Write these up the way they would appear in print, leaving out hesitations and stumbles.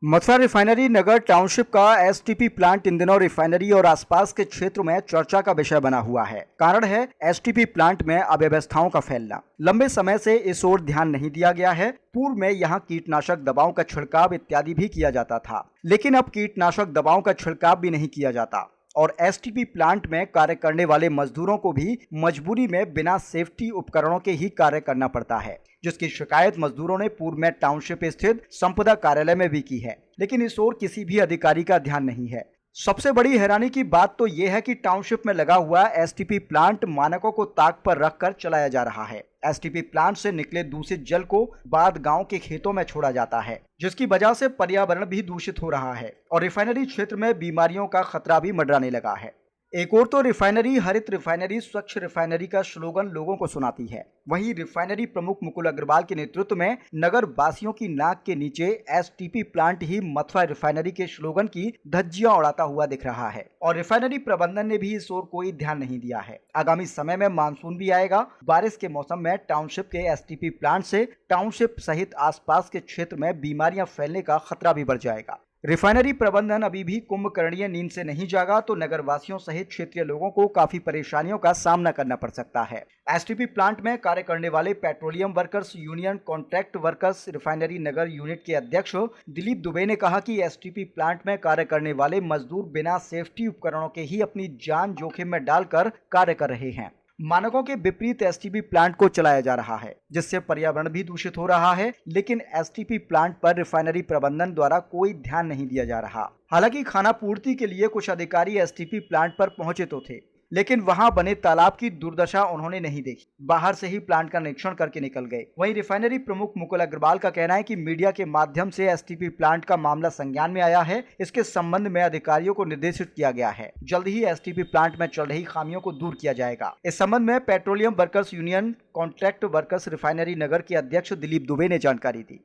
Mathura refinery नगर township का STP plant in दिनों refinery और आसपास के क्षेत्र में चर्चा का विषय बना हुआ है। कारण है एसटीपी प्लांट में अव्यवस्थाओं का फैलना। लंबे समय से इस ओर ध्यान नहीं दिया गया है। पूर्व में यहाँ कीटनाशक दवाओं का छिड़काव इत्यादि भी किया जाता था, लेकिन अब कीटनाशक दवाओं का छिड़काव भी नहीं किया जाता और एसटीपी प्लांट में कार्य करने वाले मजदूरों को भी मजबूरी में बिना सेफ्टी उपकरणों के ही कार्य करना पड़ता है, जिसकी शिकायत मजदूरों ने पूर्व में टाउनशिप स्थित संपदा कार्यालय में भी की है, लेकिन इस ओर किसी भी अधिकारी का ध्यान नहीं है। सबसे बड़ी हैरानी की बात तो यह है कि टाउनशिप में लगा हुआ एसटीपी प्लांट मानकों को ताक पर रखकर चलाया जा रहा है। एसटीपी प्लांट से निकले दूषित जल को बाद गांव के खेतों में छोड़ा जाता है, जिसकी वजह से पर्यावरण भी दूषित हो रहा है और रिफाइनरी क्षेत्र में बीमारियों का खतरा भी मंडराने लगा है। एक और तो रिफाइनरी हरित रिफाइनरी स्वच्छ रिफाइनरी का स्लोगन लोगों को सुनाती है, वहीं रिफाइनरी प्रमुख मुकुल अग्रवाल के नेतृत्व में नगर वासियों की नाक के नीचे एसटीपी प्लांट ही मथुरा रिफाइनरी के स्लोगन की धज्जियां उड़ाता हुआ दिख रहा है और रिफाइनरी प्रबंधन ने भी इस ओर कोई ध्यान नहीं दिया है। आगामी समय में मानसून भी आएगा। बारिश के मौसम में टाउनशिप के एसटीपी प्लांट से टाउनशिप सहित आसपास के क्षेत्र में बीमारियां फैलने का खतरा भी बढ़ जाएगा। रिफाइनरी प्रबंधन अभी भी कुंभकर्णीय नींद से नहीं जागा तो नगरवासियों सहित क्षेत्रीय लोगों को काफी परेशानियों का सामना करना पड़ सकता है। एसटीपी प्लांट में कार्य करने वाले petroleum workers union contract workers refinery Nagar unit के अध्यक्ष दिलीप दुबे ने कहा कि एसटीपी प्लांट में कार्य करने वाले मजदूर बिना सेफ्टी उपकरणों के ही अपनी जान जोखिम में डालकर कार्य कर रहे हैं। मानकों के विपरीत एसटीपी प्लांट को चलाया जा रहा है, जिससे पर्यावरण भी दूषित हो रहा है, लेकिन एसटीपी प्लांट पर रिफाइनरी प्रबंधन द्वारा कोई ध्यान नहीं दिया जा रहा। हालांकि खाना पूर्ति के लिए कुछ अधिकारी एसटीपी प्लांट पर पहुंचे तो थे, लेकिन वहां बने तालाब की दुर्दशा उन्होंने नहीं देखी। बाहर से ही प्लांट का निरीक्षण करके निकल गए। वहीं रिफाइनरी प्रमुख मुकुल अग्रवाल का कहना है कि मीडिया के माध्यम से एसटीपी प्लांट का मामला संज्ञान में आया है। इसके संबंध में अधिकारियों को निर्देशित किया गया है। जल्द ही एसटीपी प्लांट में चल रही खामियों को दूर किया जाएगा। इस संबंध में petroleum workers union contract workers refinery Nagar के अध्यक्ष दिलीप दुबे ने जानकारी दी।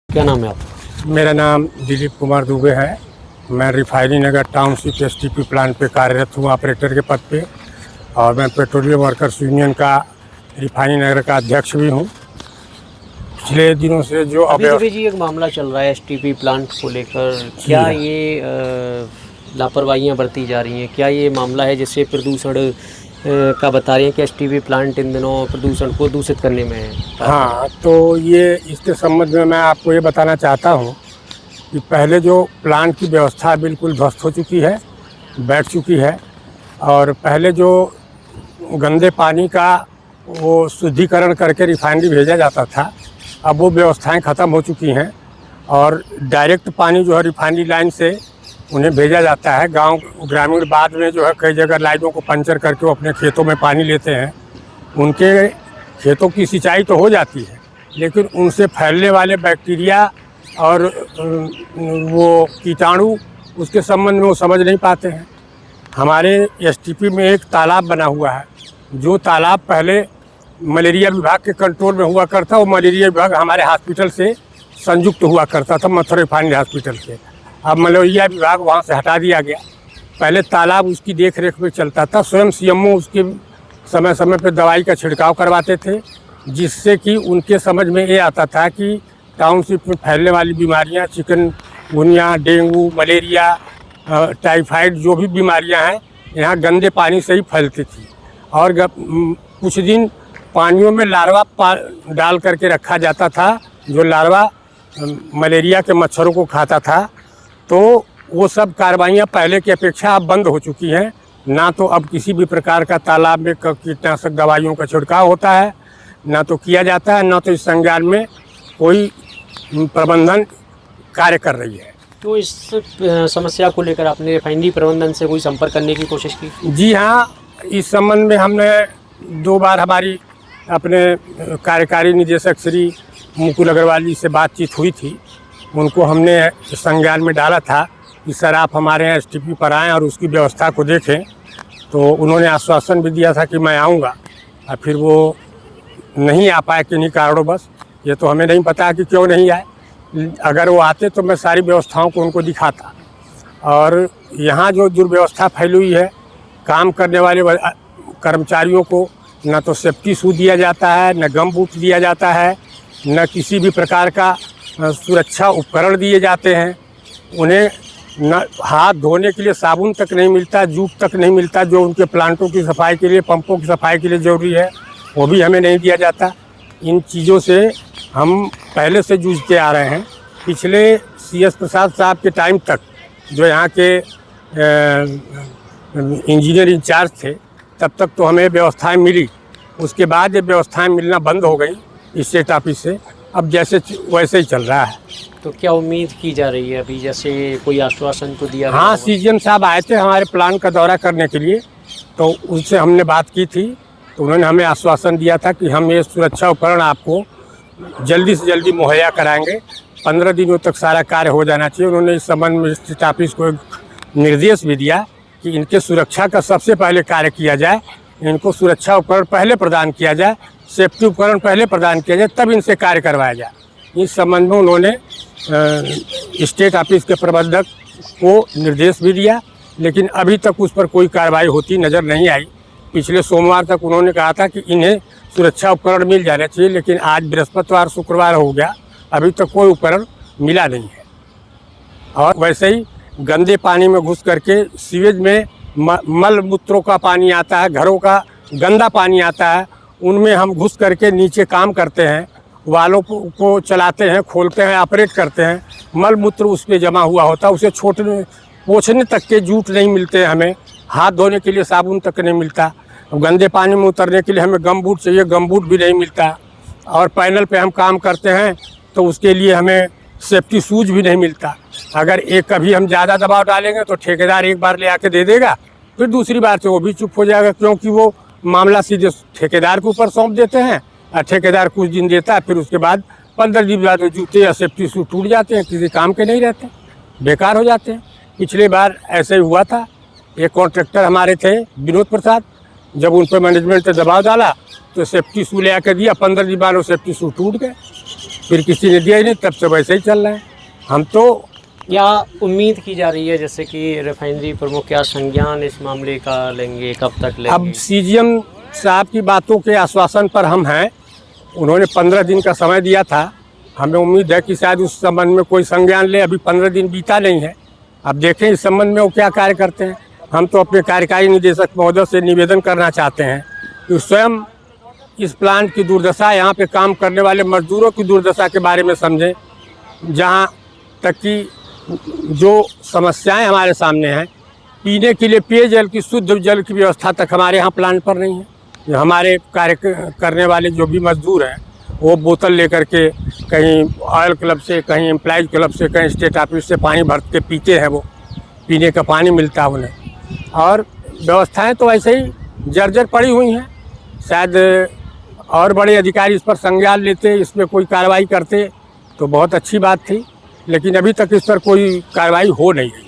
क्या नाम है आपका? मेरा नाम दिलीप कुमार दुबे है। मैं रिफाइनरी नगर टाउनशिप एसटीपी प्लांट पे कार्यरत हूँ ऑपरेटर के पद पे, और मैं पेट्रोलियम वर्कर्स यूनियन का रिफाइनरी नगर का अध्यक्ष भी हूँ। पिछले दिनों से जो अभी जी एक मामला चल रहा है एसटीपी प्लांट को लेकर, क्या ये लापरवाहियाँ बरती जा रही हैं? क्या ये मामला है जिससे प्रदूषण का बता रहे हैं कि एसटीपी प्लांट इन दिनों प्रदूषण को दूषित करने में है? हाँ, तो ये इसके संबंध में मैं आपको ये बताना चाहता हूँ कि पहले जो प्लांट की व्यवस्था बिल्कुल ध्वस्त हो चुकी है, बैठ चुकी है, और पहले जो गंदे पानी का वो शुद्धिकरण करके रिफाइनरी भेजा जाता था, अब वो व्यवस्थाएं ख़त्म हो चुकी हैं और डायरेक्ट पानी जो है रिफाइनरी लाइन से उन्हें भेजा जाता है। गांव ग्रामीण बाद में जो है कई जगह लाइनों को पंचर करके वो अपने खेतों में पानी लेते हैं। उनके खेतों की सिंचाई तो हो जाती है, लेकिन उनसे फैलने वाले बैक्टीरिया और वो कीटाणु, उसके संबंध में वो समझ नहीं पाते हैं। हमारे एसटीपी में एक तालाब बना हुआ है, जो तालाब पहले मलेरिया विभाग के कंट्रोल में हुआ करता, वो मलेरिया विभाग हमारे हॉस्पिटल से संयुक्त हुआ करता था, मथुरा रिफाइनरी हॉस्पिटल से। अब मलेरिया विभाग वहाँ से हटा दिया गया। पहले तालाब उसकी देख रेख में चलता था, स्वयं सीएमओ उसके समय समय पर दवाई का छिड़काव करवाते थे, जिससे कि उनके समझ में ये आता था कि टाउनशिप में फैलने वाली बीमारियां, चिकनगुनिया, डेंगू, मलेरिया, टाइफाइड, जो भी बीमारियां हैं यहाँ गंदे पानी से ही फैलती थी। और कुछ दिन पानियों में लार्वा डाल करके रखा जाता था, जो लार्वा मलेरिया के मच्छरों को खाता था। तो वो सब कार्रवाइयाँ पहले की अपेक्षा अब बंद हो चुकी हैं। ना तो अब किसी भी प्रकार का तालाब में कीटनाशक दवाइयों का छिड़काव होता है, ना तो किया जाता है, ना तो इस संज्ञान में कोई प्रबंधन कार्य कर रही है। तो इस समस्या को लेकर आपने रिफाइनरी प्रबंधन से कोई संपर्क करने की कोशिश की? जी हाँ, इस संबंध में हमने 2 बार हमारी अपने कार्यकारी निदेशक श्री मुकुल अग्रवाल जी से बातचीत हुई थी। उनको हमने संज्ञान में डाला था कि सर आप हमारे यहाँ एसटीपी पर आएँ और उसकी व्यवस्था को देखें। तो उन्होंने आश्वासन भी दिया था कि मैं आऊँगा, और फिर वो नहीं आ पाए किन्हीं कारणों। ये तो हमें नहीं पता कि क्यों नहीं आए। अगर वो आते तो मैं सारी व्यवस्थाओं को उनको दिखाता। और यहाँ जो दुर्व्यवस्था फैली हुई है, काम करने वाले कर्मचारियों को न तो सेफ्टी शू दिया जाता है, न गम बूट दिया जाता है, न किसी भी प्रकार का सुरक्षा उपकरण दिए जाते हैं। उन्हें न हाथ धोने के लिए साबुन तक नहीं मिलता, जूट तक नहीं मिलता, जो उनके प्लांटों की सफाई के लिए, पंपों की सफाई के लिए ज़रूरी है, वो भी हमें नहीं दिया जाता। इन चीज़ों से हम पहले से जूझते आ रहे हैं। पिछले CS प्रसाद साहब के टाइम तक जो यहाँ के इंजीनियर इंचार्ज थे, तब तक तो हमें व्यवस्थाएं मिली। उसके बाद ये व्यवस्थाएं मिलना बंद हो गई स्टेट ऑफिस से। अब जैसे वैसे ही चल रहा है। तो क्या उम्मीद की जा रही है अभी, जैसे कोई आश्वासन तो दिया गया हाँ, होगा? CGM साहब आए थे हमारे प्लांट का दौरा करने के लिए, तो उनसे हमने बात की थी, तो उन्होंने हमें आश्वासन दिया था कि हम ये सुरक्षा उपकरण आपको जल्दी से जल्दी मुहैया कराएंगे। 15 दिनों तक सारा कार्य हो जाना चाहिए। उन्होंने इस संबंध में स्टेट ऑफिस को एक निर्देश भी दिया कि इनके सुरक्षा का सबसे पहले कार्य किया जाए, इनको सुरक्षा उपकरण पहले प्रदान किया जाए, सेफ्टी उपकरण पहले प्रदान किया जाए, तब इनसे कार्य करवाया जाए। इस संबंध में उन्होंने स्टेट ऑफिस के प्रबंधक को निर्देश भी दिया, लेकिन अभी तक उस पर कोई कार्रवाई होती नज़र नहीं आई। पिछले सोमवार तक उन्होंने कहा था कि इन्हें सुरक्षा उपकरण मिल जाना चाहिए, लेकिन आज बृहस्पतिवार शुक्रवार हो गया, अभी तक कोई उपकरण मिला नहीं है। और वैसे ही गंदे पानी में घुस करके सीवेज में मल मूत्रों का पानी आता है, घरों का गंदा पानी आता है, उनमें हम घुस करके नीचे काम करते हैं, वालों को चलाते हैं, खोलते हैं, ऑपरेट करते हैं। मल मूत्र उस पर जमा हुआ होता है, उसे छोड़ने पोंछने तक के जूट नहीं मिलते, हमें हाथ धोने के लिए साबुन तक नहीं मिलता, गंदे पानी में उतरने के लिए हमें गम बूट चाहिए, गम बूट भी नहीं मिलता। और पैनल पे हम काम करते हैं तो उसके लिए हमें सेफ्टी शूज भी नहीं मिलता। अगर कभी हम ज़्यादा दबाव डालेंगे तो ठेकेदार एक बार ले आके दे देगा, फिर दूसरी बार से वो भी चुप हो जाएगा, क्योंकि वो मामला सीधे ठेकेदार के ऊपर सौंप देते हैं और ठेकेदार कुछ दिन देता है, फिर उसके बाद 15 दिन बाद जूते या सेफ्टी शूज टूट जाते हैं, किसी काम के नहीं रहते, बेकार हो जाते हैं। पिछले बार ऐसे ही हुआ था। एक कॉन्ट्रैक्टर हमारे थे विनोद प्रसाद, जब उन पर मैनेजमेंट ने दबाव डाला तो सेफ्टी शू ले आकर दिया, 15 दिन बाद वो सेफ्टी शू टूट गए, फिर किसी ने दिया ही नहीं, तब से वैसे ही चल रहे हैं। हम तो क्या उम्मीद की जा रही है, जैसे कि रिफाइनरी प्रमुख क्या संज्ञान इस मामले का लेंगे, कब तक लेंगे? अब CGM साहब की बातों के आश्वासन पर हम हैं। उन्होंने 15 दिन का समय दिया था, हमें उम्मीद है कि शायद उस संबंध में कोई संज्ञान ले। अभी 15 दिन बीता नहीं है, अब देखें इस संबंध में वो क्या कार्य करते हैं। हम तो अपने कार्यकारी निदेशक महोदय से निवेदन करना चाहते हैं कि स्वयं इस प्लांट की दुर्दशा, यहाँ पे काम करने वाले मजदूरों की दुर्दशा के बारे में समझें। जहाँ तक कि जो समस्याएं हमारे सामने हैं, पीने के लिए पेयजल की, शुद्ध जल की व्यवस्था तक हमारे यहाँ प्लांट पर नहीं है। जो हमारे कार्य करने वाले जो भी मजदूर हैं, वो बोतल लेकर के कहीं ऑयल क्लब से, कहीं एम्प्लॉयज़ क्लब से, कहीं स्टेट ऑफिस से पानी भर के पीते हैं, वो पीने का पानी मिलता है उन्हें। और व्यवस्थाएं तो ऐसे ही जर्जर पड़ी हुई हैं। शायद और बड़े अधिकारी इस पर संज्ञान लेते, इसमें कोई कार्रवाई करते तो बहुत अच्छी बात थी, लेकिन अभी तक इस पर कोई कार्रवाई हो नहीं रही।